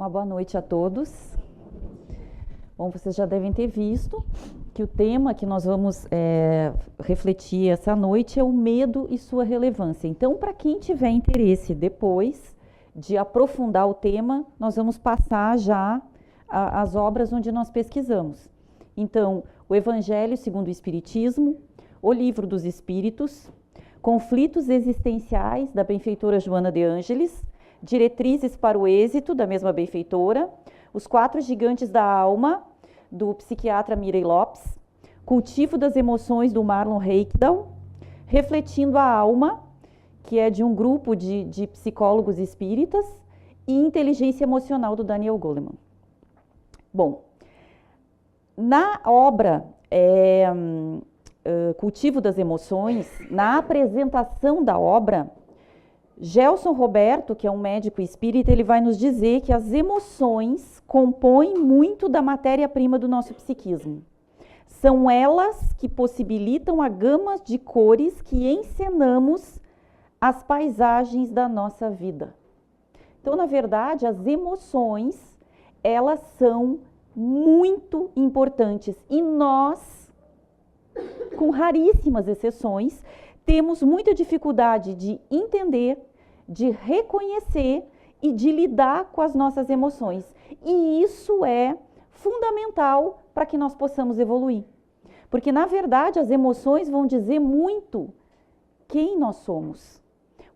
Uma boa noite a todos. Bom, vocês já devem ter visto que o tema que nós vamos refletir essa noite é o medo e sua relevância. Então, para quem tiver interesse depois de aprofundar o tema, nós vamos passar já as obras onde nós pesquisamos. Então, o Evangelho segundo o Espiritismo, o Livro dos Espíritos, Conflitos Existenciais, da benfeitora Joana de Ângeles, Diretrizes para o Êxito, da mesma benfeitora, Os Quatro Gigantes da Alma, do psiquiatra Mirey Lopes, Cultivo das Emoções, do Marlon Reikdal, Refletindo a Alma, que é de um grupo de psicólogos espíritas, e Inteligência Emocional, do Daniel Goleman. Bom, na obra Cultivo das Emoções, na apresentação da obra, Gelson Roberto, que é um médico espírita, ele vai nos dizer que as emoções compõem muito da matéria-prima do nosso psiquismo. São elas que possibilitam a gama de cores que encenamos as paisagens da nossa vida. Então, na verdade, as emoções, elas são muito importantes e nós, com raríssimas exceções, temos muita dificuldade de entender, de reconhecer e de lidar com as nossas emoções. E isso é fundamental para que nós possamos evoluir. Porque, na verdade, as emoções vão dizer muito quem nós somos,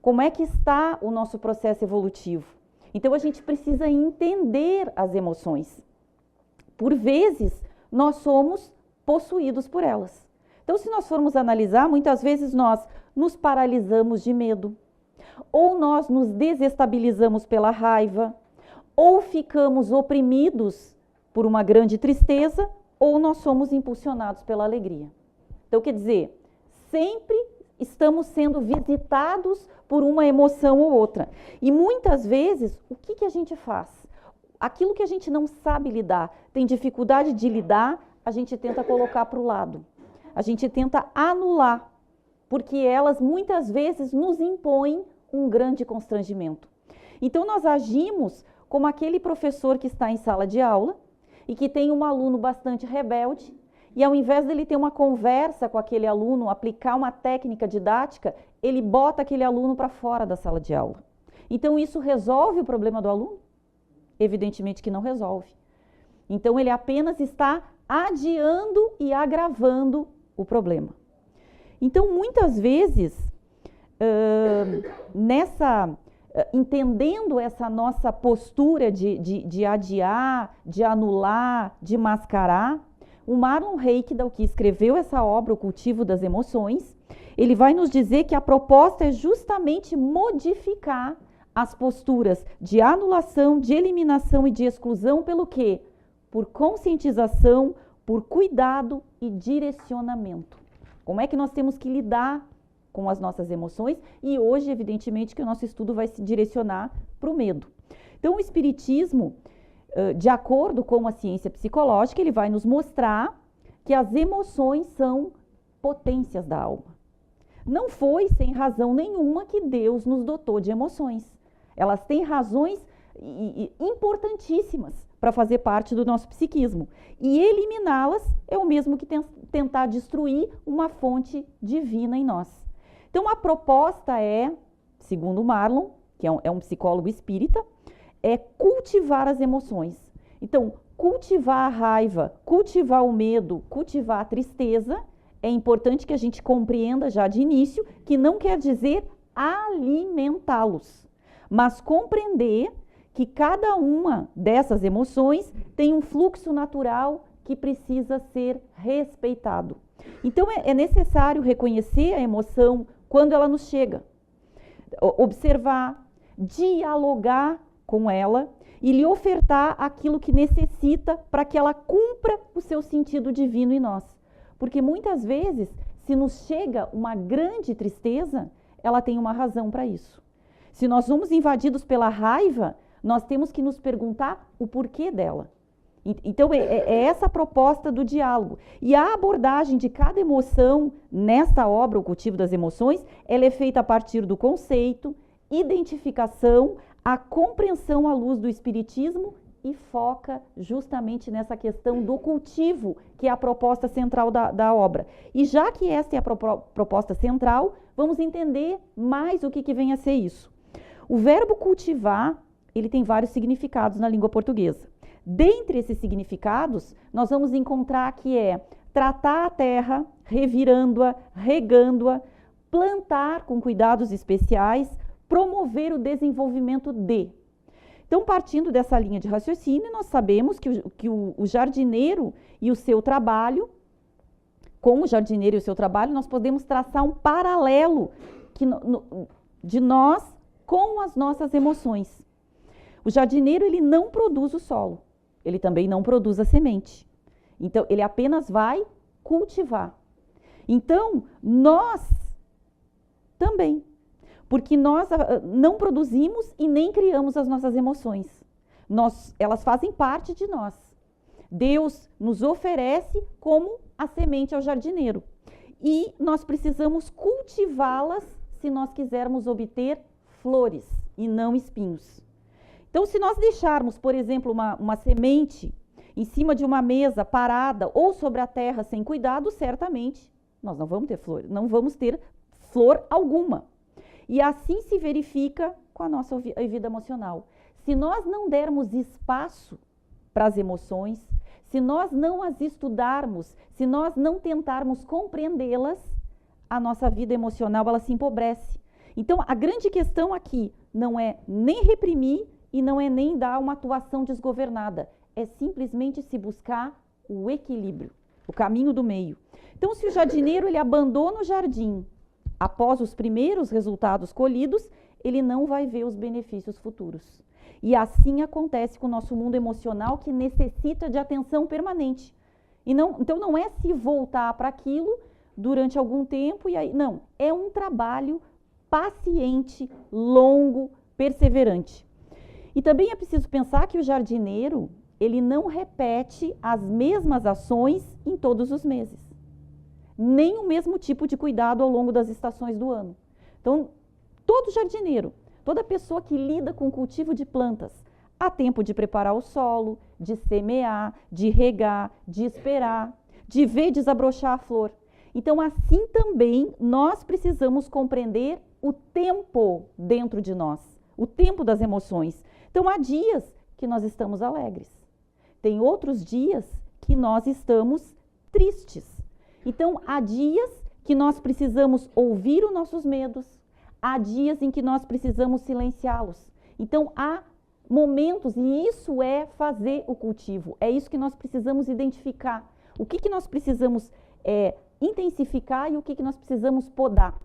como é que está o nosso processo evolutivo. Então, a gente precisa entender as emoções. Por vezes, nós somos possuídos por elas. Então, se nós formos analisar, muitas vezes nós nos paralisamos de medo, ou nós nos desestabilizamos pela raiva, ou ficamos oprimidos por uma grande tristeza, ou nós somos impulsionados pela alegria. Então, quer dizer, sempre estamos sendo visitados por uma emoção ou outra. E muitas vezes, o que a gente faz? Aquilo que a gente não sabe lidar, tem dificuldade de lidar, a gente tenta colocar para o lado. A gente tenta anular, porque elas muitas vezes nos impõem um grande constrangimento. Então, nós agimos como aquele professor que está em sala de aula e que tem um aluno bastante rebelde, e ao invés dele ter uma conversa com aquele aluno, aplicar uma técnica didática, ele bota aquele aluno para fora da sala de aula. Então, isso resolve o problema do aluno? Evidentemente que não resolve. Então, ele apenas está adiando e agravando o problema. Então, muitas vezes, entendendo essa nossa postura de adiar, de anular, de mascarar, o Marlon Reikdal, que escreveu essa obra, O Cultivo das Emoções, ele vai nos dizer que a proposta é justamente modificar as posturas de anulação, de eliminação e de exclusão pelo quê? Por conscientização, por cuidado e direcionamento. Como é que nós temos que lidar com as nossas emoções? E hoje, evidentemente, que o nosso estudo vai se direcionar para o medo. Então, o Espiritismo, de acordo com a ciência psicológica, ele vai nos mostrar que as emoções são potências da alma. Não foi sem razão nenhuma que Deus nos dotou de emoções. Elas têm razões importantíssimas para fazer parte do nosso psiquismo. E eliminá-las é o mesmo que tentar destruir uma fonte divina em nós. Então, a proposta é, segundo Marlon, que é um psicólogo espírita, é cultivar as emoções. Então, cultivar a raiva, cultivar o medo, cultivar a tristeza, é importante que a gente compreenda já de início que não quer dizer alimentá-los, mas compreender que cada uma dessas emoções tem um fluxo natural que precisa ser respeitado. Então, é necessário reconhecer a emoção quando ela nos chega, observar, dialogar com ela e lhe ofertar aquilo que necessita para que ela cumpra o seu sentido divino em nós. Porque muitas vezes, se nos chega uma grande tristeza, ela tem uma razão para isso. Se nós somos invadidos pela raiva, nós temos que nos perguntar o porquê dela. Então, é essa a proposta do diálogo. E a abordagem de cada emoção nesta obra, O Cultivo das Emoções, ela é feita a partir do conceito, identificação, a compreensão à luz do Espiritismo e foca justamente nessa questão do cultivo, que é a proposta central da obra. E já que esta é a proposta central, vamos entender mais o que vem a ser isso. O verbo cultivar, ele tem vários significados na língua portuguesa. Dentre esses significados, nós vamos encontrar que é tratar a terra, revirando-a, regando-a, plantar com cuidados especiais, promover o desenvolvimento de. Então, partindo dessa linha de raciocínio, nós sabemos que o jardineiro e o seu trabalho, com o jardineiro e o seu trabalho, nós podemos traçar um paralelo de nós com as nossas emoções. O jardineiro, ele não produz o solo, ele também não produz a semente. Então, ele apenas vai cultivar. Então, nós também. Porque nós não produzimos e nem criamos as nossas emoções. Elas fazem parte de nós. Deus nos oferece como a semente ao jardineiro. E nós precisamos cultivá-las se nós quisermos obter flores e não espinhos. Então, se nós deixarmos, por exemplo, uma semente em cima de uma mesa parada ou sobre a terra sem cuidado, certamente nós não vamos ter flor, não vamos ter flor alguma. E assim se verifica com a nossa vida emocional. Se nós não dermos espaço para as emoções, se nós não as estudarmos, se nós não tentarmos compreendê-las, a nossa vida emocional ela se empobrece. Então, a grande questão aqui não é nem reprimir e não é nem dar uma atuação desgovernada. É simplesmente se buscar o equilíbrio, o caminho do meio. Então, se o jardineiro ele abandona o jardim após os primeiros resultados colhidos, ele não vai ver os benefícios futuros. E assim acontece com o nosso mundo emocional, que necessita de atenção permanente. Então não é se voltar para aquilo durante algum tempo e aí. Não, é um trabalho paciente, longo, perseverante. E também é preciso pensar que o jardineiro, ele não repete as mesmas ações em todos os meses. Nem o mesmo tipo de cuidado ao longo das estações do ano. Então, todo jardineiro, toda pessoa que lida com o cultivo de plantas, há tempo de preparar o solo, de semear, de regar, de esperar, de ver desabrochar a flor. Então, assim também, nós precisamos compreender o tempo dentro de nós, o tempo das emoções. Então, há dias que nós estamos alegres. Tem outros dias que nós estamos tristes. Então, há dias que nós precisamos ouvir os nossos medos, há dias em que nós precisamos silenciá-los. Então, há momentos, e isso é fazer o cultivo, é isso que nós precisamos identificar. O que nós precisamos intensificar e o que nós precisamos podar.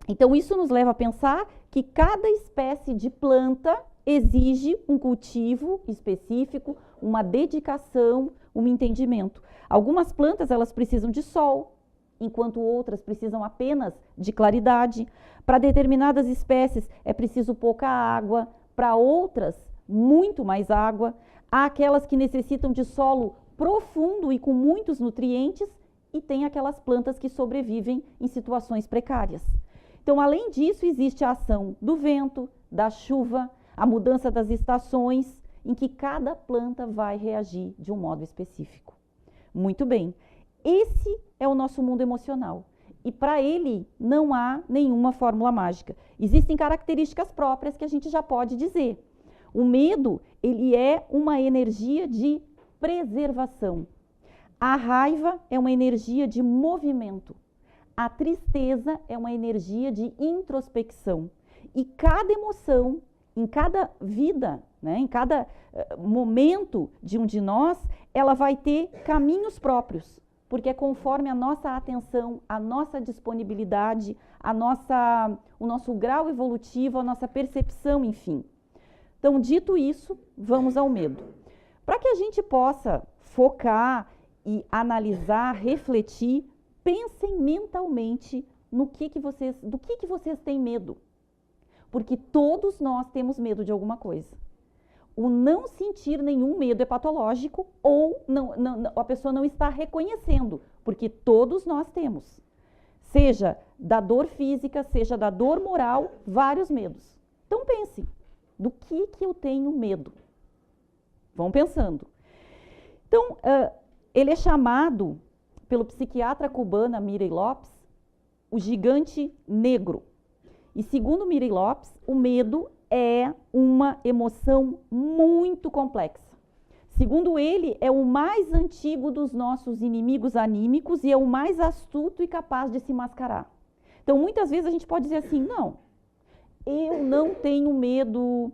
Então, isso nos leva a pensar que cada espécie de planta exige um cultivo específico, uma dedicação, um entendimento. Algumas plantas, elas precisam de sol, enquanto outras precisam apenas de claridade. Para determinadas espécies é preciso pouca água, para outras, muito mais água. Há aquelas que necessitam de solo profundo e com muitos nutrientes, e tem aquelas plantas que sobrevivem em situações precárias. Então, além disso, existe a ação do vento, da chuva, a mudança das estações, em que cada planta vai reagir de um modo específico. Muito bem, esse é o nosso mundo emocional. E para ele não há nenhuma fórmula mágica. Existem características próprias que a gente já pode dizer. O medo, ele é uma energia de preservação. A raiva é uma energia de movimento. A tristeza é uma energia de introspecção. E cada emoção, em cada vida, né, em cada momento de um de nós, ela vai ter caminhos próprios, porque é conforme a nossa atenção, a nossa disponibilidade, o nosso grau evolutivo, a nossa percepção, enfim. Então, dito isso, vamos ao medo. Para que a gente possa focar e analisar, refletir, pensem mentalmente do que vocês têm medo. Porque todos nós temos medo de alguma coisa. O não sentir nenhum medo é patológico ou a pessoa não está reconhecendo, porque todos nós temos. Seja da dor física, seja da dor moral, vários medos. Então pensem, Do que eu tenho medo? Vão pensando. Então, ele é chamado, pelo psiquiatra cubana Mirey Lopes, o gigante negro. E segundo Mirey Lopes, o medo é uma emoção muito complexa. Segundo ele, é o mais antigo dos nossos inimigos anímicos e é o mais astuto e capaz de se mascarar. Então, muitas vezes a gente pode dizer assim, não, eu não tenho medo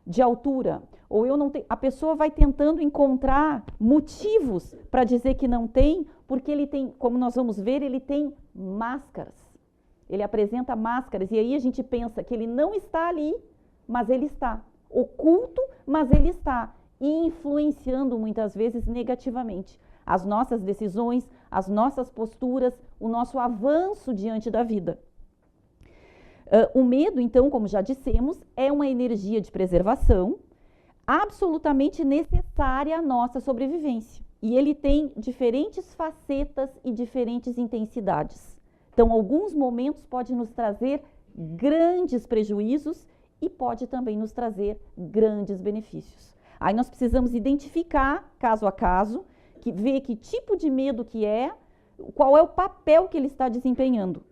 de altura, ou eu não tenho... A pessoa vai tentando encontrar motivos para dizer que não tem, porque ele tem, como nós vamos ver, ele tem máscaras. Ele apresenta máscaras, e aí a gente pensa que ele não está ali, mas ele está. Oculto, mas ele está. E influenciando muitas vezes negativamente as nossas decisões, as nossas posturas, o nosso avanço diante da vida. O medo, então, como já dissemos, é uma energia de preservação absolutamente necessária à nossa sobrevivência. E ele tem diferentes facetas e diferentes intensidades. Então, alguns momentos pode nos trazer grandes prejuízos e pode também nos trazer grandes benefícios. Aí nós precisamos identificar, caso a caso, ver que tipo de medo que é, qual é o papel que ele está desempenhando.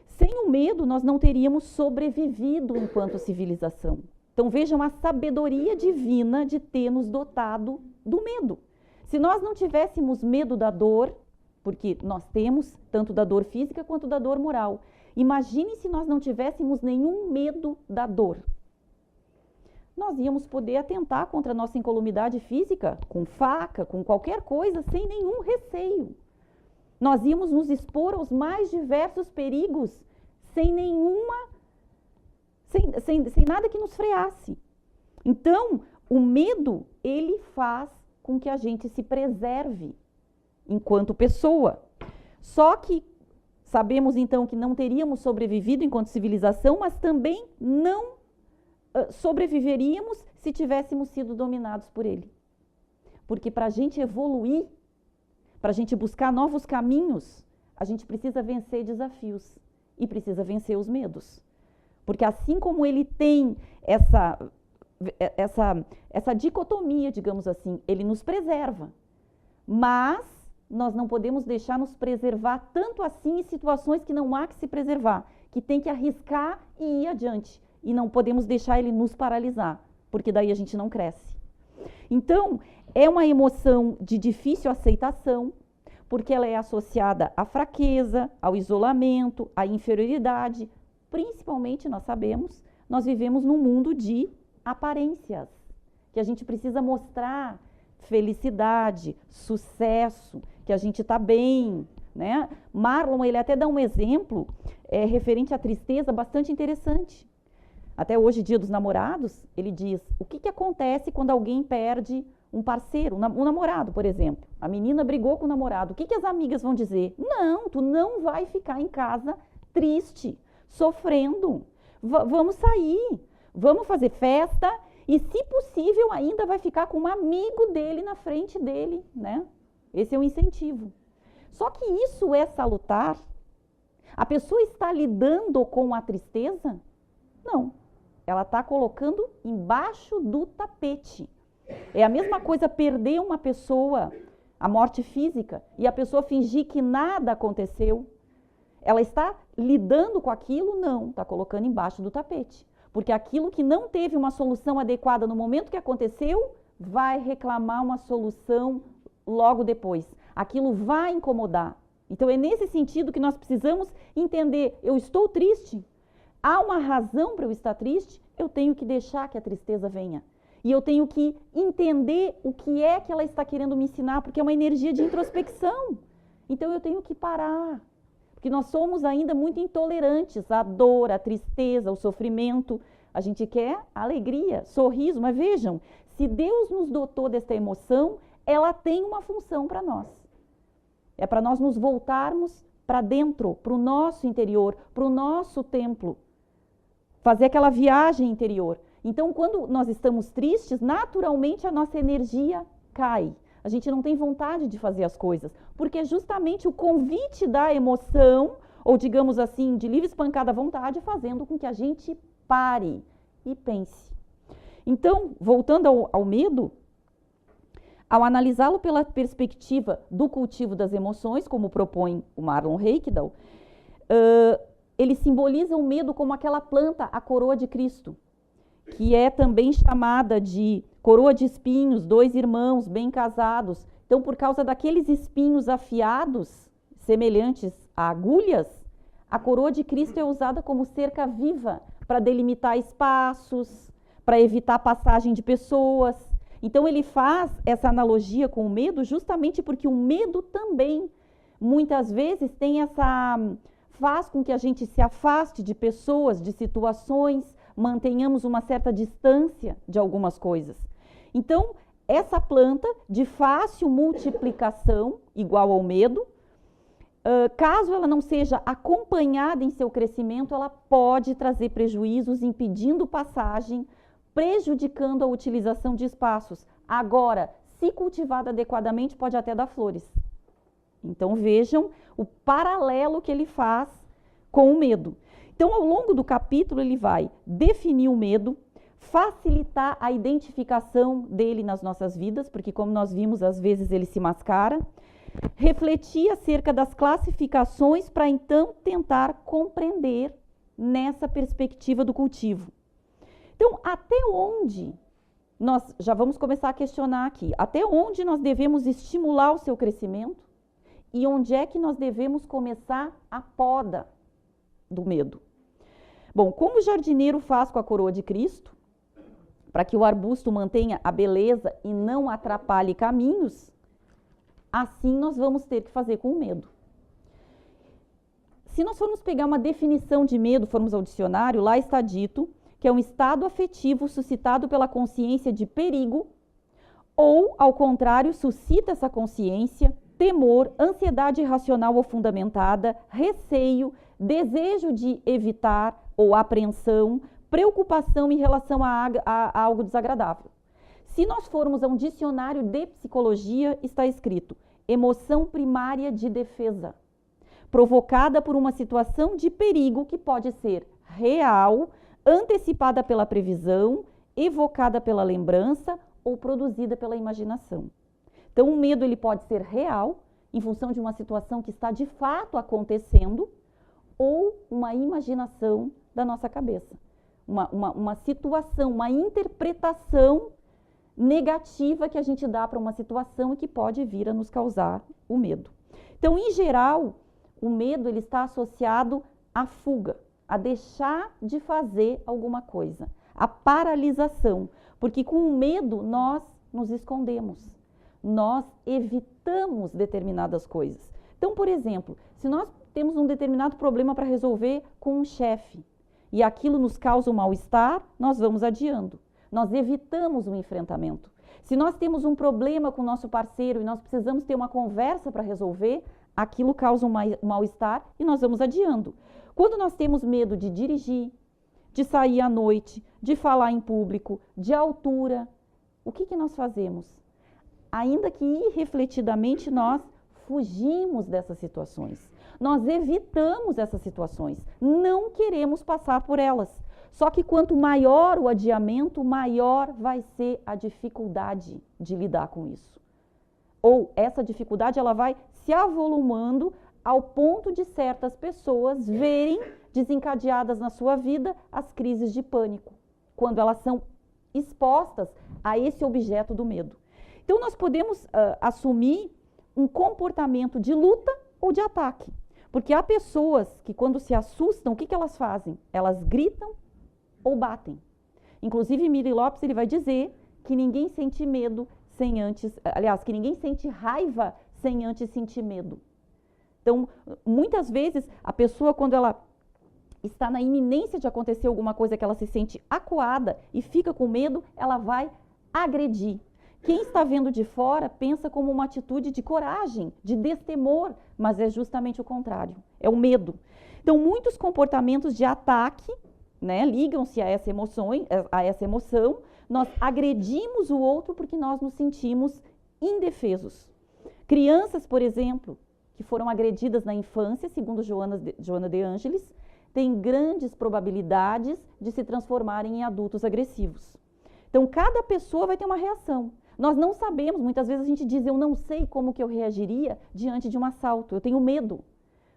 Sem o medo, nós não teríamos sobrevivido enquanto civilização. Então vejam a sabedoria divina de ter nos dotado do medo. Se nós não tivéssemos medo da dor, porque nós temos tanto da dor física quanto da dor moral, imagine se nós não tivéssemos nenhum medo da dor. Nós íamos poder atentar contra a nossa incolumidade física, com faca, com qualquer coisa, sem nenhum receio. Nós íamos nos expor aos mais diversos perigos, sem nada que nos freasse. Então, o medo, ele faz com que a gente se preserve enquanto pessoa. Só que sabemos, então, que não teríamos sobrevivido enquanto civilização, mas também não sobreviveríamos se tivéssemos sido dominados por ele. Porque para a gente evoluir, para a gente buscar novos caminhos, a gente precisa vencer desafios e precisa vencer os medos. Porque assim como ele tem essa dicotomia, digamos assim, ele nos preserva, mas nós não podemos deixar nos preservar tanto assim em situações que não há que se preservar, que tem que arriscar e ir adiante. E não podemos deixar ele nos paralisar, porque daí a gente não cresce. Então, é uma emoção de difícil aceitação, porque ela é associada à fraqueza, ao isolamento, à inferioridade. Principalmente, nós sabemos, nós vivemos num mundo de aparências, que a gente precisa mostrar felicidade, sucesso, que a gente está bem, né? Marlon, ele até dá um exemplo referente à tristeza bastante interessante. Até hoje, Dia dos Namorados, ele diz, o que acontece quando alguém perde um parceiro, um namorado, por exemplo. A menina brigou com o namorado. O que as amigas vão dizer? Não, tu não vai ficar em casa triste, sofrendo. Vamos sair, vamos fazer festa e, se possível, ainda vai ficar com um amigo dele na frente dele, né? Esse é o incentivo. Só que isso é salutar? A pessoa está lidando com a tristeza? Não. Ela está colocando embaixo do tapete. É a mesma coisa perder uma pessoa, a morte física, e a pessoa fingir que nada aconteceu. Ela está lidando com aquilo? Não, está colocando embaixo do tapete. Porque aquilo que não teve uma solução adequada no momento que aconteceu, vai reclamar uma solução logo depois. Aquilo vai incomodar. Então é nesse sentido que nós precisamos entender, eu estou triste? Há uma razão para eu estar triste? Eu tenho que deixar que a tristeza venha. E eu tenho que entender o que é que ela está querendo me ensinar, porque é uma energia de introspecção. Então eu tenho que parar. Porque nós somos ainda muito intolerantes à dor, à tristeza, ao sofrimento. A gente quer alegria, sorriso, mas vejam, se Deus nos dotou desta emoção, ela tem uma função para nós. É para nós nos voltarmos para dentro, para o nosso interior, para o nosso templo. Fazer aquela viagem interior. Então, quando nós estamos tristes, naturalmente a nossa energia cai. A gente não tem vontade de fazer as coisas, porque é justamente o convite da emoção, ou digamos assim, de livre espancada vontade, fazendo com que a gente pare e pense. Então, voltando ao medo, ao analisá-lo pela perspectiva do cultivo das emoções, como propõe o Marlon Reikdal, ele simboliza o medo como aquela planta, a coroa de Cristo, que é também chamada de coroa de espinhos, 2 irmãos bem casados. Então, por causa daqueles espinhos afiados, semelhantes a agulhas, a coroa de Cristo é usada como cerca viva para delimitar espaços, para evitar a passagem de pessoas. Então, ele faz essa analogia com o medo justamente porque o medo também, muitas vezes, faz com que a gente se afaste de pessoas, de situações, mantenhamos uma certa distância de algumas coisas. Então, essa planta de fácil multiplicação, igual ao medo, caso ela não seja acompanhada em seu crescimento, ela pode trazer prejuízos, impedindo passagem, prejudicando a utilização de espaços. Agora, se cultivada adequadamente, pode até dar flores. Então, vejam o paralelo que ele faz com o medo. Então, ao longo do capítulo, ele vai definir o medo, facilitar a identificação dele nas nossas vidas, porque, como nós vimos, às vezes ele se mascara, refletir acerca das classificações para, então, tentar compreender nessa perspectiva do cultivo. Então, até onde nós já vamos começar a questionar aqui, até onde nós devemos estimular o seu crescimento e onde é que nós devemos começar a poda do medo? Bom, como o jardineiro faz com a coroa de Cristo, para que o arbusto mantenha a beleza e não atrapalhe caminhos, assim nós vamos ter que fazer com o medo. Se nós formos pegar uma definição de medo, formos ao dicionário, lá está dito que é um estado afetivo suscitado pela consciência de perigo ou, ao contrário, suscita essa consciência, temor, ansiedade irracional ou fundamentada, receio, desejo de evitar ou apreensão, preocupação em relação a algo desagradável. Se nós formos a um dicionário de psicologia, está escrito emoção primária de defesa, provocada por uma situação de perigo que pode ser real, antecipada pela previsão, evocada pela lembrança ou produzida pela imaginação. Então, o medo ele pode ser real, em função de uma situação que está de fato acontecendo, ou uma imaginação da nossa cabeça. Uma situação, uma interpretação negativa que a gente dá para uma situação e que pode vir a nos causar o medo. Então, em geral, o medo ele está associado à fuga, a deixar de fazer alguma coisa, a paralisação, porque com o medo nós nos escondemos, nós evitamos determinadas coisas. Então, por exemplo, se nós temos um determinado problema para resolver com um chefe e aquilo nos causa um mal-estar, nós vamos adiando, nós evitamos o enfrentamento. Se nós temos um problema com o nosso parceiro e nós precisamos ter uma conversa para resolver, aquilo causa um mal-estar e nós vamos adiando. Quando nós temos medo de dirigir, de sair à noite, de falar em público, de altura, o que nós fazemos? Ainda que irrefletidamente nós fugimos dessas situações. Nós evitamos essas situações, não queremos passar por elas. Só que quanto maior o adiamento, maior vai ser a dificuldade de lidar com isso. Ou essa dificuldade ela vai se avolumando ao ponto de certas pessoas verem desencadeadas na sua vida as crises de pânico, quando elas são expostas a esse objeto do medo. Então, nós podemos assumir um comportamento de luta ou de ataque, porque há pessoas que, quando se assustam, o que elas fazem? Elas gritam ou batem. Inclusive, Miri Lopes ele vai dizer que ninguém sente medo sem antes, aliás, que ninguém sente raiva sem antes sentir medo. Então, muitas vezes, a pessoa, quando ela está na iminência de acontecer alguma coisa que ela se sente acuada e fica com medo, ela vai agredir. Quem está vendo de fora pensa como uma atitude de coragem, de destemor, mas é justamente o contrário, é o medo. Então, muitos comportamentos de ataque, né, ligam-se a essa emoção, nós agredimos o outro porque nós nos sentimos indefesos. Crianças, por exemplo, que foram agredidas na infância, segundo Joana de Ângelis, têm grandes probabilidades de se transformarem em adultos agressivos. Então, cada pessoa vai ter uma reação. Nós não sabemos, muitas vezes a gente diz, eu não sei como que eu reagiria diante de um assalto, eu tenho medo.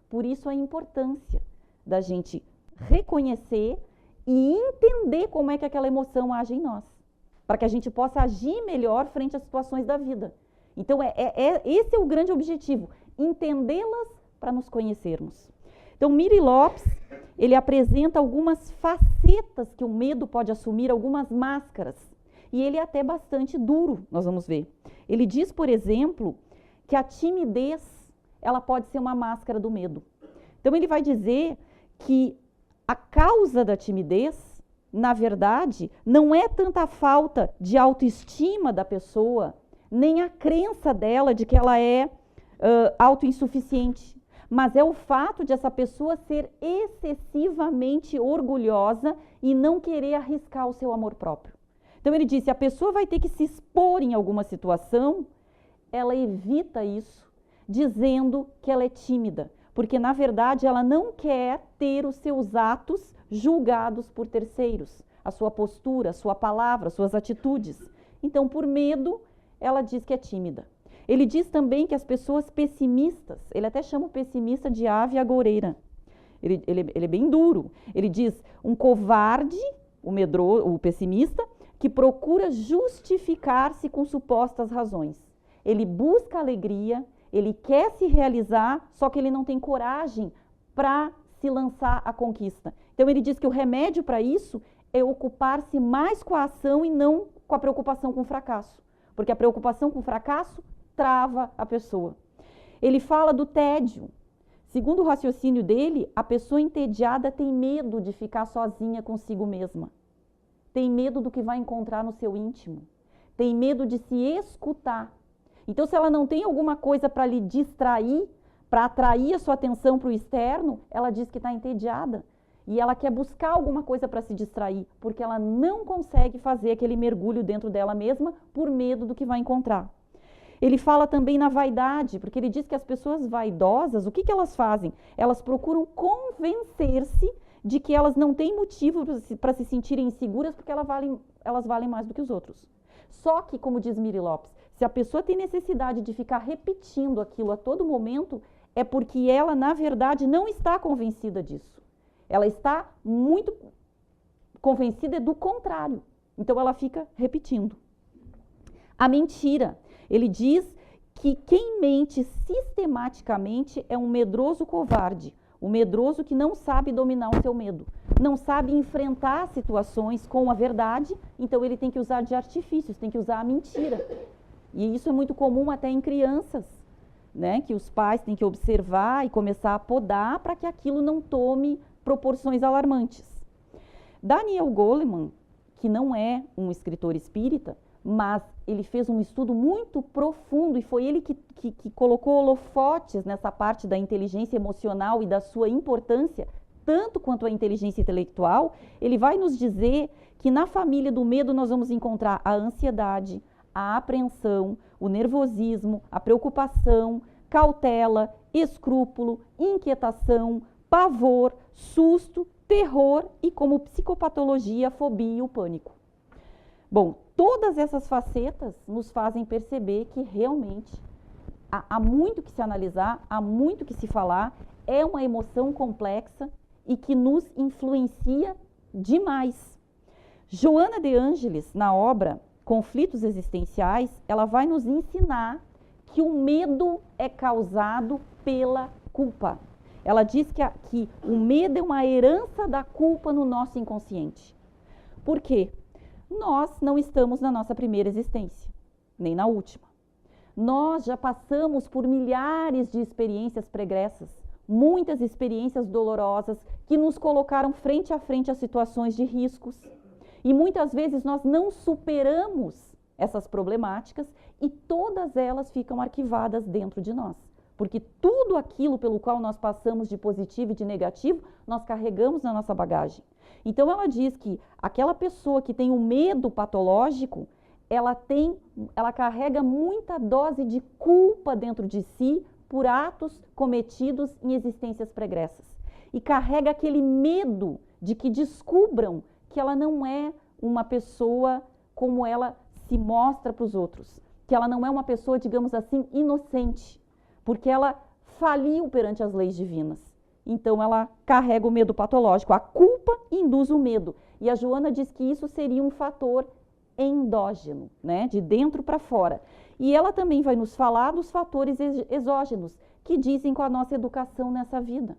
Por isso a importância da gente reconhecer e entender como é que aquela emoção age em nós, para que a gente possa agir melhor frente às situações da vida. Então, esse é o grande objetivo, entendê-las para nos conhecermos. Então, Miri Lopes, ele apresenta algumas facetas que o medo pode assumir, algumas máscaras. E ele é até bastante duro, nós vamos ver. Ele diz, por exemplo, que a timidez, ela pode ser uma máscara do medo. Então, ele vai dizer que a causa da timidez, na verdade, não é tanta a falta de autoestima da pessoa, nem a crença dela de que ela é autoinsuficiente, mas é o fato de essa pessoa ser excessivamente orgulhosa e não querer arriscar o seu amor próprio. Então ele disse, a pessoa vai ter que se expor em alguma situação, ela evita isso, dizendo que ela é tímida, porque na verdade ela não quer ter os seus atos julgados por terceiros, a sua postura, a sua palavra, as suas atitudes. Então, por medo, ela diz que é tímida. Ele diz também que as pessoas pessimistas, ele até chama o pessimista de ave agoureira. Ele é bem duro. Ele diz um covarde, o pessimista, que procura justificar-se com supostas razões. Ele busca alegria, ele quer se realizar, só que ele não tem coragem para se lançar à conquista. Então ele diz que o remédio para isso é ocupar-se mais com a ação e não com a preocupação com o fracasso. Porque a preocupação com o fracasso trava a pessoa. Ele fala do tédio. Segundo o raciocínio dele, a pessoa entediada tem medo de ficar sozinha consigo mesma. Tem medo do que vai encontrar no seu íntimo. Tem medo de se escutar. Então, se ela não tem alguma coisa para lhe distrair, para atrair a sua atenção para o externo, ela diz que está entediada. E ela quer buscar alguma coisa para se distrair, porque ela não consegue fazer aquele mergulho dentro dela mesma por medo do que vai encontrar. Ele fala também na vaidade, porque ele diz que as pessoas vaidosas, o que elas fazem? Elas procuram convencer-se de que elas não têm motivo para se sentirem inseguras, porque elas valem mais do que os outros. Só que, como diz Miri Lopes, se a pessoa tem necessidade de ficar repetindo aquilo a todo momento, é porque ela, na verdade, não está convencida disso. Ela está muito convencida do contrário. Então, ela fica repetindo. A mentira. Ele diz que quem mente sistematicamente é um medroso covarde. O medroso que não sabe dominar o seu medo. Não sabe enfrentar situações com a verdade, então ele tem que usar de artifícios, tem que usar a mentira. E isso é muito comum até em crianças, né? Que os pais têm que observar e começar a podar para que aquilo não tome proporções alarmantes. Daniel Goleman, que não é um escritor espírita, mas ele fez um estudo muito profundo e foi ele que colocou holofotes nessa parte da inteligência emocional e da sua importância, tanto quanto a inteligência intelectual. Ele vai nos dizer que na família do medo nós vamos encontrar a ansiedade, a apreensão, o nervosismo, a preocupação, cautela, escrúpulo, inquietação, pavor, susto, terror e, como psicopatologia, a fobia e o pânico. Bom, todas essas facetas nos fazem perceber que realmente há muito que se analisar, há muito que se falar, é uma emoção complexa e que nos influencia demais. Joana de Ângeles, na obra Conflitos Existenciais, ela vai nos ensinar que o medo é causado pela culpa. Ela diz que o medo é uma herança da culpa no nosso inconsciente. Por quê? Nós não estamos na nossa primeira existência, nem na última. Nós já passamos por milhares de experiências pregressas, muitas experiências dolorosas que nos colocaram frente a frente a situações de riscos. E muitas vezes nós não superamos essas problemáticas e todas elas ficam arquivadas dentro de nós. Porque tudo aquilo pelo qual nós passamos de positivo e de negativo, nós carregamos na nossa bagagem. Então ela diz que aquela pessoa que tem o medo patológico, ela carrega muita dose de culpa dentro de si por atos cometidos em existências pregressas. E carrega aquele medo de que descubram que ela não é uma pessoa como ela se mostra para os outros. Que ela não é uma pessoa, digamos assim, inocente, porque ela faliu perante as leis divinas. Então, ela carrega o medo patológico. A culpa induz o medo. E a Joana diz que isso seria um fator endógeno, né? De dentro para fora. E ela também vai nos falar dos fatores exógenos, que dizem com a nossa educação nessa vida.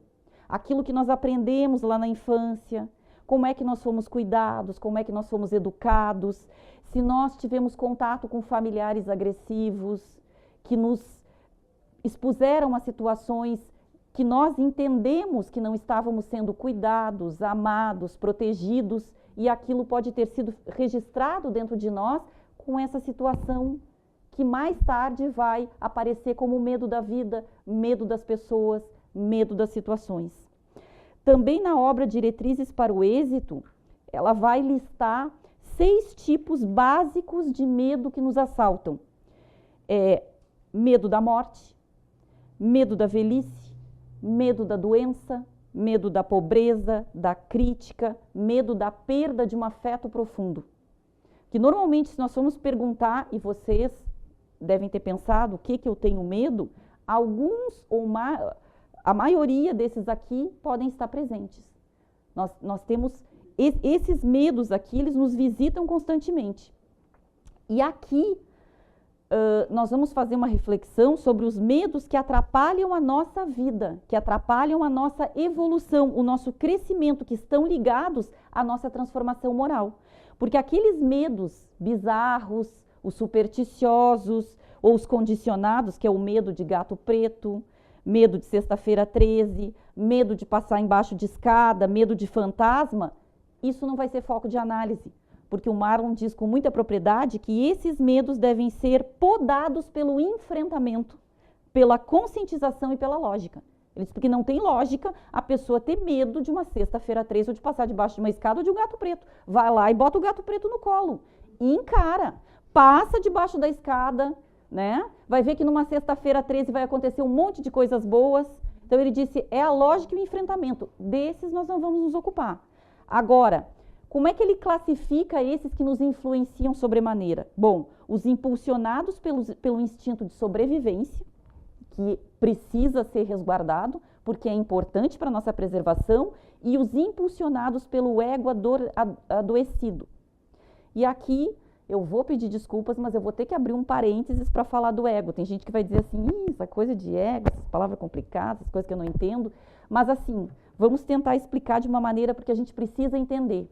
Aquilo que nós aprendemos lá na infância, como é que nós fomos cuidados, como é que nós fomos educados, se nós tivemos contato com familiares agressivos, que nos expuseram a situações que nós entendemos que não estávamos sendo cuidados, amados, protegidos, e aquilo pode ter sido registrado dentro de nós com essa situação que mais tarde vai aparecer como medo da vida, medo das pessoas, medo das situações. Também na obra Diretrizes para o Êxito, ela vai listar 6 tipos básicos de medo que nos assaltam. Medo da morte, medo da velhice, medo da doença, medo da pobreza, da crítica, medo da perda de um afeto profundo. Que normalmente, se nós formos perguntar, e vocês devem ter pensado o que eu tenho medo, alguns ou a maioria desses aqui podem estar presentes. Nós temos esses medos aqui, eles nos visitam constantemente. E aqui nós vamos fazer uma reflexão sobre os medos que atrapalham a nossa vida, que atrapalham a nossa evolução, o nosso crescimento, que estão ligados à nossa transformação moral. Porque aqueles medos bizarros, os supersticiosos ou os condicionados, que é o medo de gato preto, medo de sexta-feira 13, medo de passar embaixo de escada, medo de fantasma, isso não vai ser foco de análise. Porque o Marlon diz com muita propriedade que esses medos devem ser podados pelo enfrentamento, pela conscientização e pela lógica. Ele diz porque não tem lógica a pessoa ter medo de uma sexta-feira 13 ou de passar debaixo de uma escada ou de um gato preto. Vai lá e bota o gato preto no colo e encara. Passa debaixo da escada, né? Vai ver que numa sexta-feira 13 vai acontecer um monte de coisas boas. Então ele disse, é a lógica e o enfrentamento. Desses nós não vamos nos ocupar. Agora, como é que ele classifica esses que nos influenciam sobremaneira? Bom, os impulsionados pelo instinto de sobrevivência, que precisa ser resguardado, porque é importante para a nossa preservação, e os impulsionados pelo ego adoecido. E aqui eu vou pedir desculpas, mas eu vou ter que abrir um parênteses para falar do ego. Tem gente que vai dizer assim, essa coisa de ego, essas palavras complicadas, essas coisas que eu não entendo. Mas assim, vamos tentar explicar de uma maneira porque a gente precisa entender.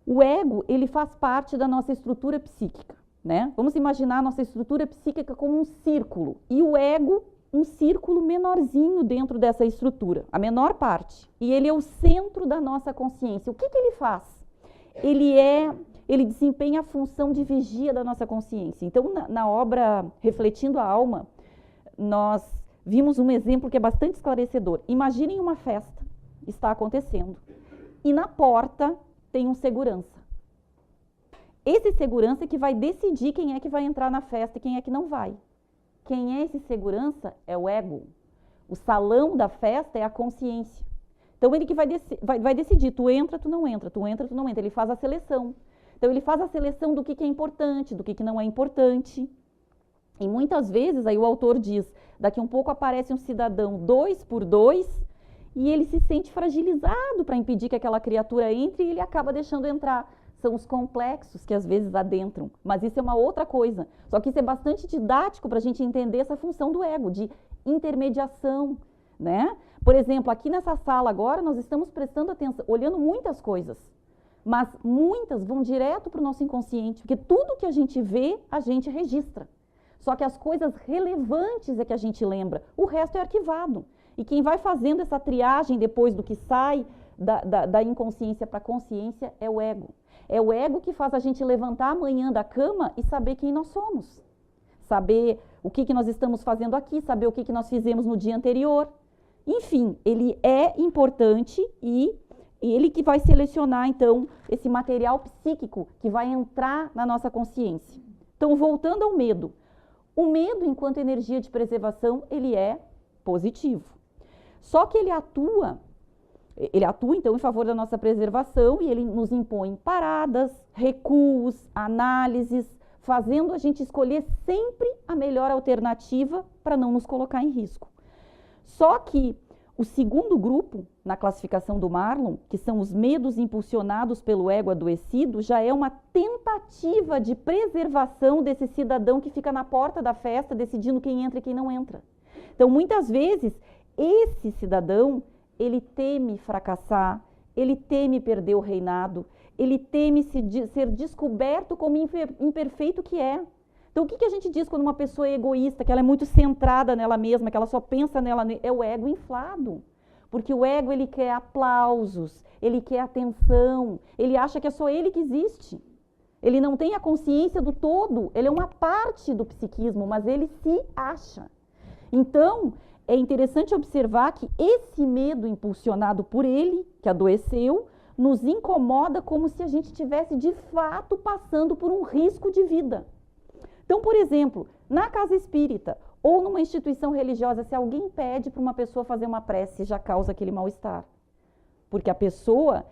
O ego, ele faz parte da nossa estrutura psíquica, né? Vamos imaginar a nossa estrutura psíquica como um círculo e o ego um círculo menorzinho dentro dessa estrutura, a menor parte. E ele é o centro da nossa consciência. O que ele faz? Ele desempenha a função de vigia da nossa consciência. Então, na obra Refletindo a Alma, nós vimos um exemplo que é bastante esclarecedor. Imaginem uma festa, está acontecendo, e na porta tem um segurança. Esse segurança é que vai decidir quem é que vai entrar na festa e quem é que não vai. Quem é esse segurança é o ego. O salão da festa é a consciência. Então, ele que vai decidir, tu entra, tu não entra, tu entra, tu não entra. Ele faz a seleção. Então, ele faz a seleção do que é importante, do que não é importante. E muitas vezes, aí o autor diz, daqui um pouco aparece um cidadão 2 por 2 e ele se sente fragilizado para impedir que aquela criatura entre e ele acaba deixando entrar. São os complexos que às vezes adentram, mas isso é uma outra coisa. Só que isso é bastante didático para a gente entender essa função do ego, de intermediação, né? Por exemplo, aqui nessa sala agora nós estamos prestando atenção, olhando muitas coisas, mas muitas vão direto para o nosso inconsciente, porque tudo que a gente vê, a gente registra. Só que as coisas relevantes é que a gente lembra, o resto é arquivado. E quem vai fazendo essa triagem depois do que sai da inconsciência para a consciência é o ego. É o ego que faz a gente levantar amanhã da cama e saber quem nós somos. Saber o que nós estamos fazendo aqui, saber o que nós fizemos no dia anterior. Enfim, ele é importante e ele que vai selecionar, então, esse material psíquico que vai entrar na nossa consciência. Então, voltando ao medo. O medo, enquanto energia de preservação, ele é positivo. Só que ele atua Ele atua, então, em favor da nossa preservação e ele nos impõe paradas, recuos, análises, fazendo a gente escolher sempre a melhor alternativa para não nos colocar em risco. Só que o segundo grupo, na classificação do Marlon, que são os medos impulsionados pelo ego adoecido, já é uma tentativa de preservação desse cidadão que fica na porta da festa decidindo quem entra e quem não entra. Então, muitas vezes, esse cidadão, ele teme fracassar, ele teme perder o reinado, ele teme ser descoberto como imperfeito que é. Então, o que a gente diz quando uma pessoa é egoísta, que ela é muito centrada nela mesma, que ela só pensa nela? É o ego inflado. Porque o ego, ele quer aplausos, ele quer atenção, ele acha que é só ele que existe. Ele não tem a consciência do todo, ele é uma parte do psiquismo, mas ele se acha. Então, é interessante observar que esse medo impulsionado por ele, que adoeceu, nos incomoda como se a gente estivesse de fato passando por um risco de vida. Então, por exemplo, na casa espírita ou numa instituição religiosa, se alguém pede para uma pessoa fazer uma prece, já causa aquele mal-estar. Porque a pessoa,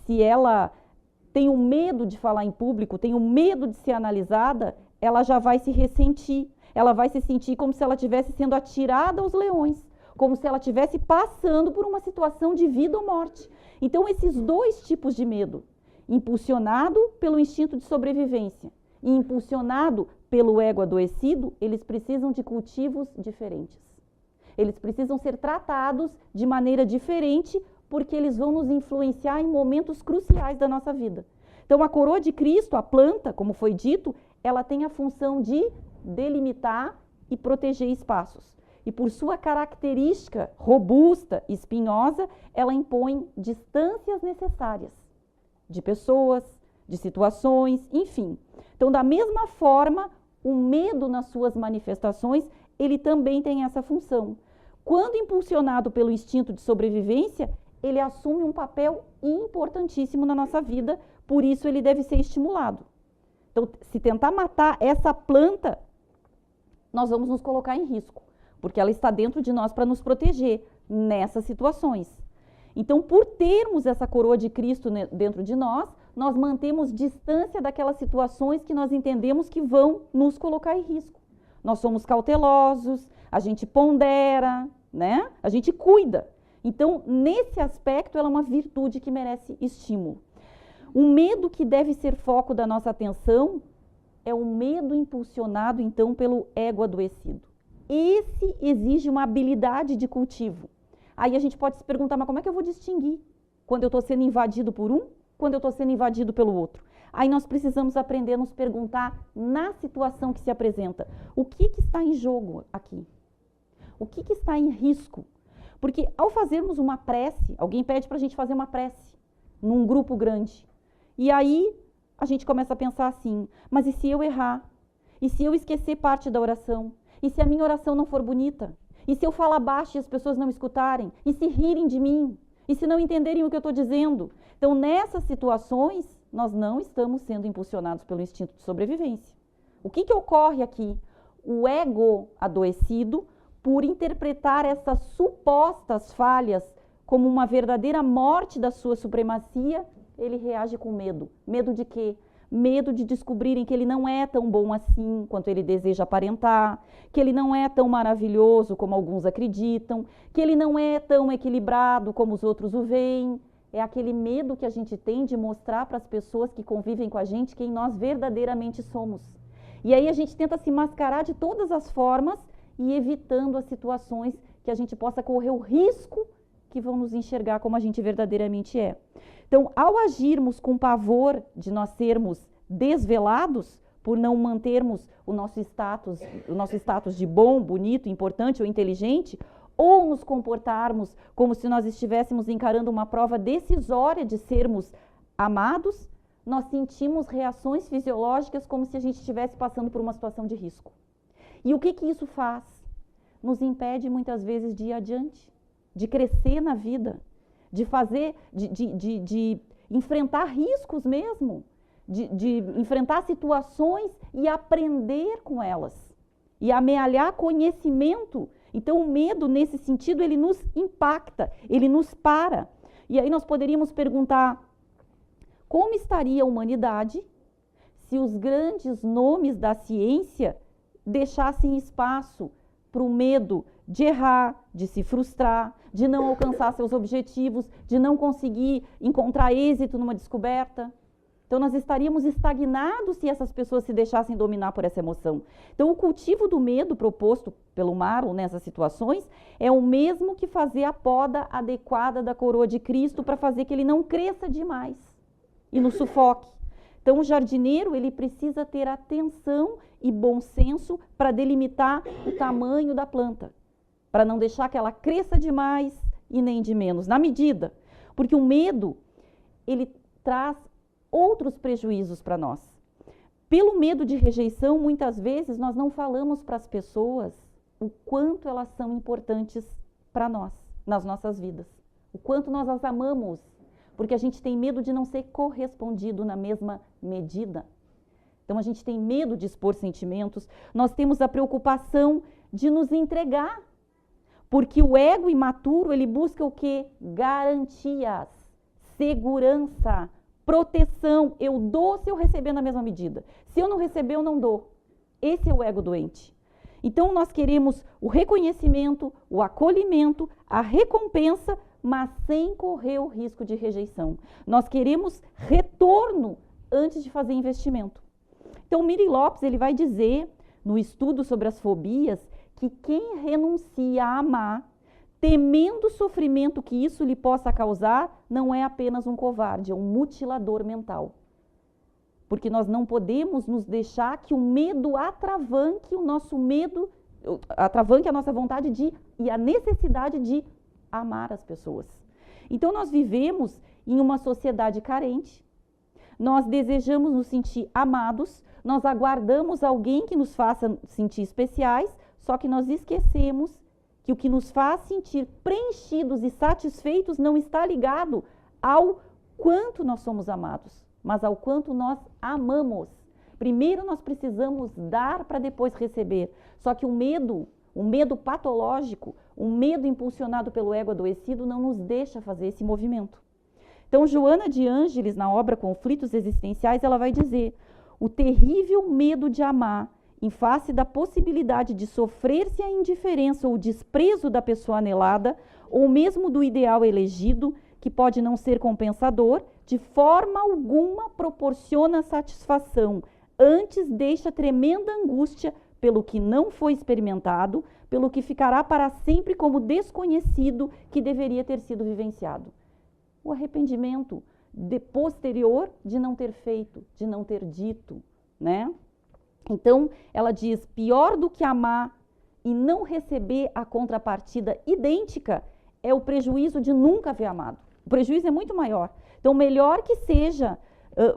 se ela tem um medo de falar em público, tem um medo de ser analisada, ela já vai se ressentir. Ela vai se sentir como se ela estivesse sendo atirada aos leões, como se ela estivesse passando por uma situação de vida ou morte. Então, esses dois tipos de medo, impulsionado pelo instinto de sobrevivência e impulsionado pelo ego adoecido, eles precisam de cultivos diferentes. Eles precisam ser tratados de maneira diferente, porque eles vão nos influenciar em momentos cruciais da nossa vida. Então, a coroa de Cristo, a planta, como foi dito, ela tem a função de delimitar e proteger espaços. E por sua característica robusta e espinhosa, ela impõe distâncias necessárias de pessoas, de situações, enfim. Então, da mesma forma, o medo nas suas manifestações, ele também tem essa função. Quando impulsionado pelo instinto de sobrevivência, ele assume um papel importantíssimo na nossa vida, por isso ele deve ser estimulado. Então, se tentar matar essa planta, nós vamos nos colocar em risco, porque ela está dentro de nós para nos proteger nessas situações. Então, por termos essa coroa de Cristo dentro de nós, nós mantemos distância daquelas situações que nós entendemos que vão nos colocar em risco. Nós somos cautelosos, a gente pondera, né? A gente cuida. Então, nesse aspecto, ela é uma virtude que merece estímulo. O medo que deve ser foco da nossa atenção é o medo impulsionado, então, pelo ego adoecido. Esse exige uma habilidade de cultivo. Aí a gente pode se perguntar, mas como é que eu vou distinguir quando eu estou sendo invadido por um, quando eu estou sendo invadido pelo outro? Aí nós precisamos aprender a nos perguntar na situação que se apresenta, o que está em jogo aqui? O que está em risco? Porque ao fazermos uma prece, alguém pede para a gente fazer uma prece num grupo grande. E aí a gente começa a pensar assim, mas e se eu errar? E se eu esquecer parte da oração? E se a minha oração não for bonita? E se eu falar baixo e as pessoas não escutarem? E se rirem de mim? E se não entenderem o que eu estou dizendo? Então, nessas situações, nós não estamos sendo impulsionados pelo instinto de sobrevivência. O que ocorre aqui? O ego adoecido, por interpretar essas supostas falhas como uma verdadeira morte da sua supremacia, ele reage com medo. Medo de quê? Medo de descobrirem que ele não é tão bom assim quanto ele deseja aparentar, que ele não é tão maravilhoso como alguns acreditam, que ele não é tão equilibrado como os outros o veem. É aquele medo que a gente tem de mostrar para as pessoas que convivem com a gente quem nós verdadeiramente somos. E aí a gente tenta se mascarar de todas as formas e evitando as situações que a gente possa correr o risco que vão nos enxergar como a gente verdadeiramente é. Então, ao agirmos com pavor de nós sermos desvelados, por não mantermos o nosso status de bom, bonito, importante ou inteligente, ou nos comportarmos como se nós estivéssemos encarando uma prova decisória de sermos amados, nós sentimos reações fisiológicas como se a gente estivesse passando por uma situação de risco. E o que isso faz? Nos impede muitas vezes de ir adiante, de crescer na vida, de fazer, de enfrentar riscos mesmo, de enfrentar situações e aprender com elas, e amealhar conhecimento. Então, o medo, nesse sentido, ele nos impacta, ele nos para. E aí nós poderíamos perguntar, como estaria a humanidade se os grandes nomes da ciência deixassem espaço para o medo de errar, de se frustrar, de não alcançar seus objetivos, de não conseguir encontrar êxito numa descoberta? Então, nós estaríamos estagnados se essas pessoas se deixassem dominar por essa emoção. Então, o cultivo do medo proposto pelo Marlon nessas situações é o mesmo que fazer a poda adequada da coroa de Cristo para fazer que ele não cresça demais e nos sufoque. Então, o jardineiro, ele precisa ter atenção e bom senso para delimitar o tamanho da planta, para não deixar que ela cresça demais e nem de menos, na medida. Porque o medo, ele traz outros prejuízos para nós. Pelo medo de rejeição, muitas vezes nós não falamos para as pessoas o quanto elas são importantes para nós, nas nossas vidas. O quanto nós as amamos, porque a gente tem medo de não ser correspondido na mesma medida. Então a gente tem medo de expor sentimentos, nós temos a preocupação de nos entregar, porque o ego imaturo, ele busca o quê? Garantias, segurança, proteção. Eu dou se eu receber na mesma medida. Se eu não receber, eu não dou. Esse é o ego doente. Então, nós queremos o reconhecimento, o acolhimento, a recompensa, mas sem correr o risco de rejeição. Nós queremos retorno antes de fazer investimento. Então, Miri Lopes, ele vai dizer, no estudo sobre as fobias, que quem renuncia a amar, temendo o sofrimento que isso lhe possa causar, não é apenas um covarde, é um mutilador mental. Porque nós não podemos nos deixar que o medo atravanque o nosso medo, atravanque a nossa vontade de e a necessidade de amar as pessoas. Então nós vivemos em uma sociedade carente, nós desejamos nos sentir amados, nós aguardamos alguém que nos faça sentir especiais, só que nós esquecemos que o que nos faz sentir preenchidos e satisfeitos não está ligado ao quanto nós somos amados, mas ao quanto nós amamos. Primeiro nós precisamos dar para depois receber. Só que o medo patológico, o medo impulsionado pelo ego adoecido não nos deixa fazer esse movimento. Então, Joana de Ângeles, na obra Conflitos Existenciais, ela vai dizer: o terrível medo de amar, em face da possibilidade de sofrer-se a indiferença ou o desprezo da pessoa anelada, ou mesmo do ideal elegido, que pode não ser compensador, de forma alguma proporciona satisfação, antes deixa tremenda angústia pelo que não foi experimentado, pelo que ficará para sempre como desconhecido que deveria ter sido vivenciado. O arrependimento posterior de não ter feito, de não ter dito, né? Então, ela diz, pior do que amar e não receber a contrapartida idêntica é o prejuízo de nunca haver amado. O prejuízo é muito maior. Então, melhor que seja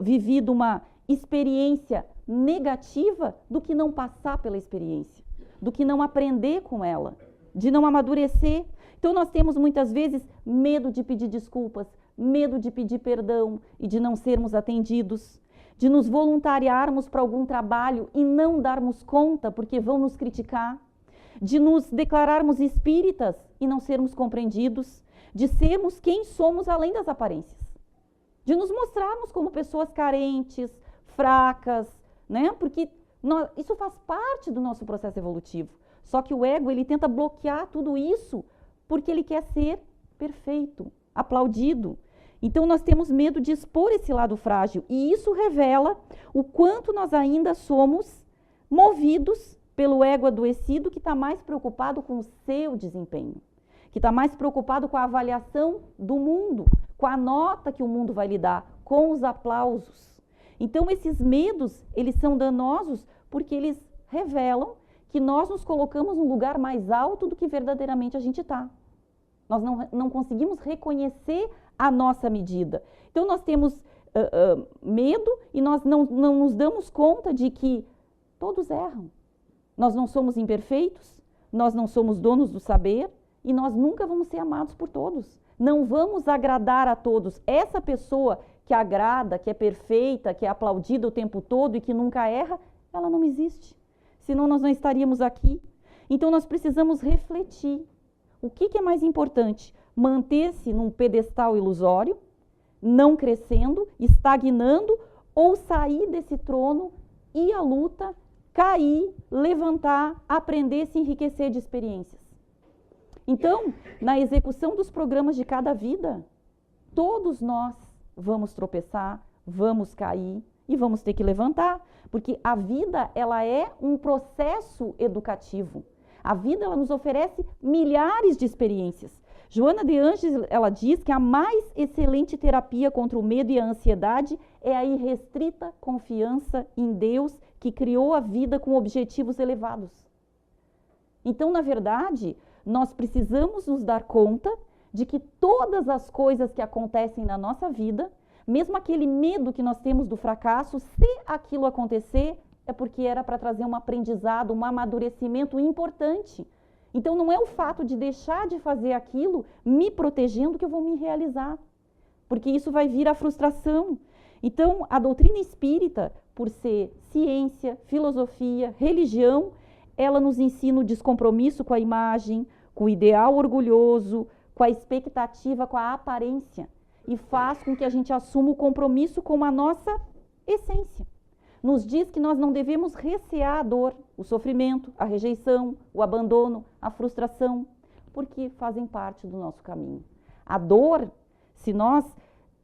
vivido uma experiência negativa do que não passar pela experiência, do que não aprender com ela, de não amadurecer. Então, nós temos muitas vezes medo de pedir desculpas, medo de pedir perdão e de não sermos atendidos, de nos voluntariarmos para algum trabalho e não darmos conta porque vão nos criticar, de nos declararmos espíritas e não sermos compreendidos, de sermos quem somos além das aparências, de nos mostrarmos como pessoas carentes, fracas, né? Porque isso faz parte do nosso processo evolutivo. Só que o ego, ele tenta bloquear tudo isso porque ele quer ser perfeito, aplaudido. Então, nós temos medo de expor esse lado frágil. E isso revela o quanto nós ainda somos movidos pelo ego adoecido, que está mais preocupado com o seu desempenho, que está mais preocupado com a avaliação do mundo, com a nota que o mundo vai lhe dar, com os aplausos. Então, esses medos, eles são danosos porque eles revelam que nós nos colocamos num lugar mais alto do que verdadeiramente a gente está. Nós não conseguimos reconhecer a nossa medida. Então, nós temos medo e nós não nos damos conta de que todos erram. Nós não somos imperfeitos, nós não somos donos do saber e nós nunca vamos ser amados por todos. Não vamos agradar a todos. Essa pessoa que agrada, que é perfeita, que é aplaudida o tempo todo e que nunca erra, ela não existe. Senão nós não estaríamos aqui. Então, nós precisamos refletir. O que é mais importante? manter-se num pedestal ilusório, não crescendo, estagnando, ou sair desse trono, ir à luta, cair, levantar, aprender, se enriquecer de experiências. Então, na execução dos programas de cada vida, todos nós vamos tropeçar, vamos cair e vamos ter que levantar, porque a vida, ela é um processo educativo. A vida, ela nos oferece milhares de experiências. Joana de Ângeles, ela diz que a mais excelente terapia contra o medo e a ansiedade é a irrestrita confiança em Deus, que criou a vida com objetivos elevados. Então, na verdade, nós precisamos nos dar conta de que todas as coisas que acontecem na nossa vida, mesmo aquele medo que nós temos do fracasso, se aquilo acontecer, é porque era para trazer um aprendizado, um amadurecimento importante. Então, não é o fato de deixar de fazer aquilo, me protegendo, que eu vou me realizar. Porque isso vai vir a frustração. Então, a doutrina espírita, por ser ciência, filosofia, religião, ela nos ensina o descompromisso com a imagem, com o ideal orgulhoso, com a expectativa, com a aparência. E faz com que a gente assuma o compromisso com a nossa essência. Nos diz que nós não devemos recear a dor, o sofrimento, a rejeição, o abandono, a frustração, porque fazem parte do nosso caminho. A dor, se nós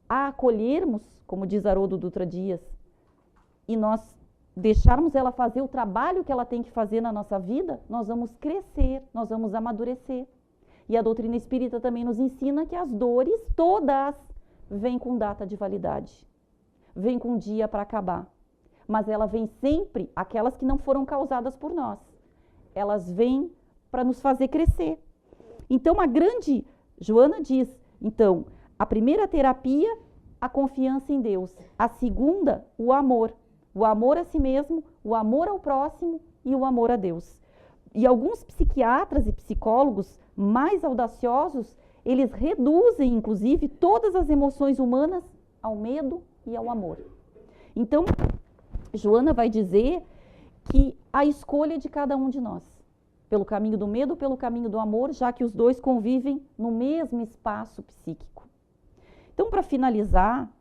a acolhermos, como diz Haroldo Dutra Dias, e nós deixarmos ela fazer o trabalho que ela tem que fazer na nossa vida, nós vamos crescer, nós vamos amadurecer. E a doutrina espírita também nos ensina que as dores todas vêm com data de validade, vêm com dia para acabar. Mas ela vem sempre, aquelas que não foram causadas por nós. Elas vêm para nos fazer crescer. Então, Joana diz, então, a primeira terapia, a confiança em Deus. A segunda, o amor. O amor a si mesmo, o amor ao próximo e o amor a Deus. E alguns psiquiatras e psicólogos mais audaciosos, eles reduzem, inclusive, todas as emoções humanas ao medo e ao amor. Então, Joana vai dizer que a escolha é de cada um de nós, pelo caminho do medo ou pelo caminho do amor, já que os dois convivem no mesmo espaço psíquico. Então, para finalizar,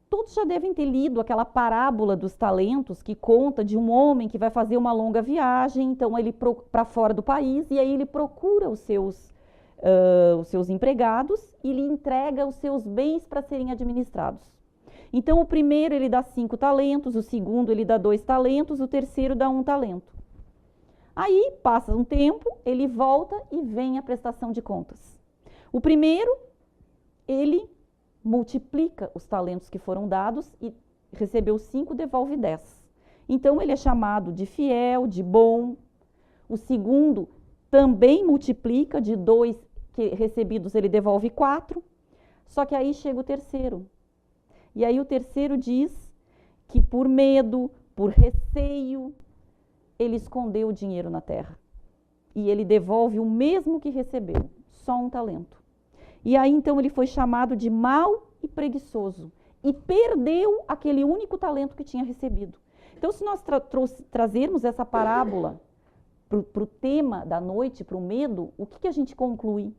todos já devem ter lido aquela parábola dos talentos que conta de um homem que vai fazer uma longa viagem, então ele para fora do país, e aí ele procura os seus empregados e lhe entrega os seus bens para serem administrados. Então, o primeiro ele dá 5 talentos, o segundo ele dá 2 talentos, o terceiro dá 1 talento. Aí, passa um tempo, ele volta e vem a prestação de contas. O primeiro, ele multiplica os talentos que foram dados e recebeu 5, devolve 10. Então, ele é chamado de fiel, de bom. O segundo também multiplica, de 2 recebidos ele devolve 4. Só que aí chega o terceiro. E aí o terceiro diz que por medo, por receio, ele escondeu o dinheiro na terra. E ele devolve o mesmo que recebeu, só 1 talento. E aí então ele foi chamado de mau e preguiçoso. E perdeu aquele único talento que tinha recebido. Então, se nós trazermos essa parábola para o tema da noite, para o medo, o que a gente conclui?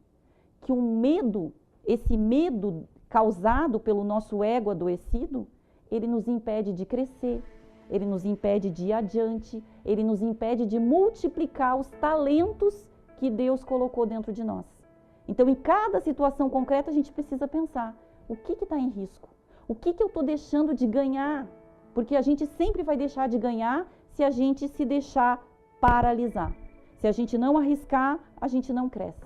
Que o medo, esse medo causado pelo nosso ego adoecido, ele nos impede de crescer, ele nos impede de ir adiante, ele nos impede de multiplicar os talentos que Deus colocou dentro de nós. Então, em cada situação concreta, a gente precisa pensar, o que está em risco? O que eu estou deixando de ganhar? Porque a gente sempre vai deixar de ganhar se a gente se deixar paralisar. Se a gente não arriscar, a gente não cresce.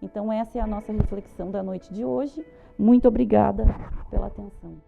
Então, essa é a nossa reflexão da noite de hoje. Muito obrigada pela atenção.